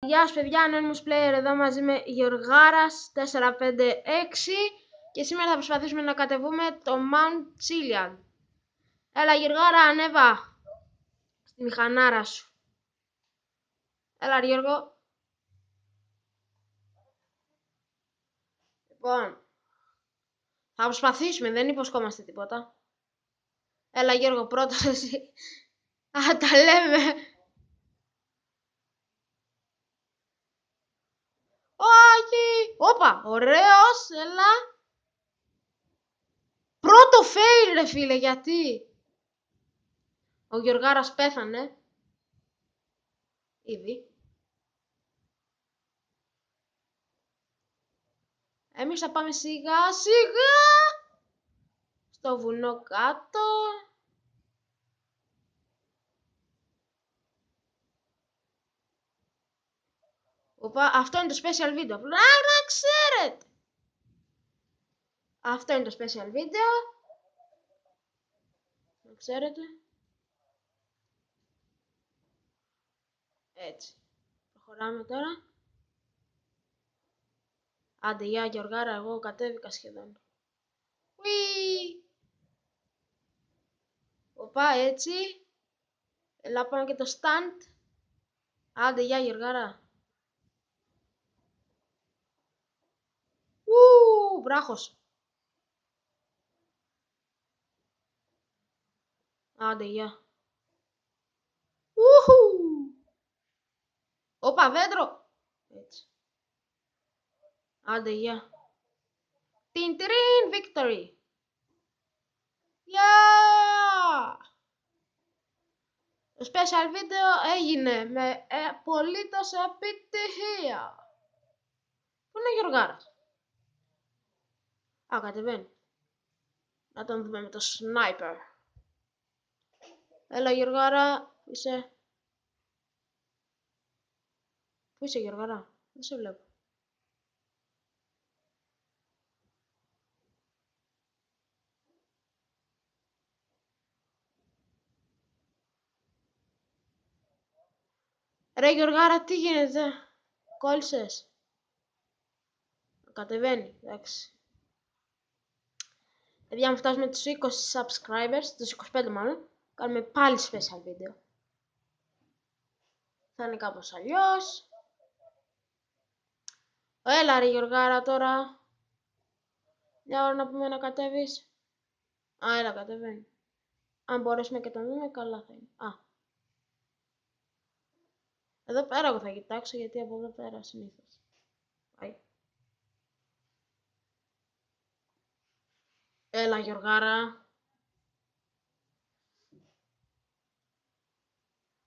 Γεια σας παιδιά, Anonymous Player εδώ μαζί με Γιωργάρας 456 και σήμερα θα προσπαθήσουμε να κατεβούμε το Mount Chiliad. Έλα Γιωργάρα, ανέβα στη μηχανάρα σου. Έλα Γιώργο. Λοιπόν, θα προσπαθήσουμε, δεν υποσχόμαστε τίποτα. Έλα Γιώργο, πρώτος εσύ. Α, τα λέμε. Όχι! Όπα, ωραίος, έλα. Πρώτο fail ρε φίλε, γιατί? Ο Γιωργάρας πέθανε. Ήδη. Εμείς θα πάμε σιγά σιγά στο βουνό κάτω. Οπα, αυτό είναι το special video. Να ξέρετε. Αυτό είναι το special video. Να ξέρετε. Έτσι. Προχωράμε τώρα. Άντε γεια Γιωργάρα, εγώ κατέβηκα σχεδόν. Ουί. Οπα, έτσι. Έλα πάμε και το stand. Άντε γεια Γιωργάρα. Ου, βράχος. Άντε γεια. Ουχου. Όπα, δέντρο. Έτσι. Άντε γεια. Τιντρίν, victory. Yeah! Το special video έγινε με απολύτως επιτυχία. Πού είναι ο Γιωργάρας? Α, κατεβαίνει. Να τον δούμε με το sniper. Έλα Γιωργάρα, πού είσαι? Πού είσαι Γιωργάρα? Δεν σε βλέπω. Ρε Γιωργάρα, τι γίνεται? Κόλλησες? Κατεβαίνει, εντάξει. Παιδιά, αν φτάσουμε τους 20 subscribers, τους 25 μάλλον, κάνουμε πάλι special video. Θα είναι κάπως αλλιώς. Έλα ρε Γιωργάρα τώρα. Μια ώρα να πούμε να κατέβεις. Α, έλα κατεβαίνει. Αν μπορέσουμε και τον δούμε, καλά θα είναι. Α. Εδώ πέρα εγώ θα κοιτάξω, γιατί από εδώ πέρα συνήθως. Πάει. Έλα Γιωργάρα.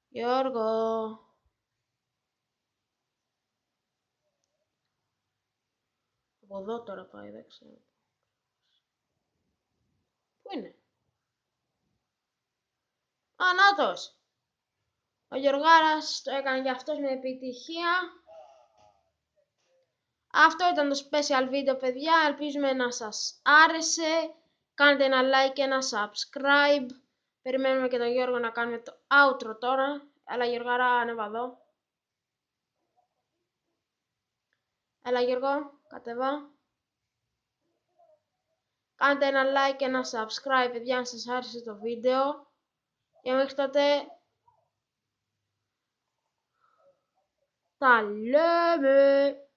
Γιώργο. Από εδώ τώρα πάει, δεν ξέρω. Πού είναι? Α, νάτος. Ο Γιωργάρας το έκανε και αυτός με επιτυχία. Αυτό ήταν το special video παιδιά, ελπίζουμε να σας άρεσε. Κάντε ένα like και ένα subscribe. Περιμένουμε και τον Γιώργο να κάνουμε το outro τώρα. Έλα Γιωργάρα, ανέβα εδώ. Έλα Γιώργο, κατεβά. Κάντε ένα like και ένα subscribe παιδιά αν σας άρεσε το βίντεο. Και μέχρι τότε τα λέμε.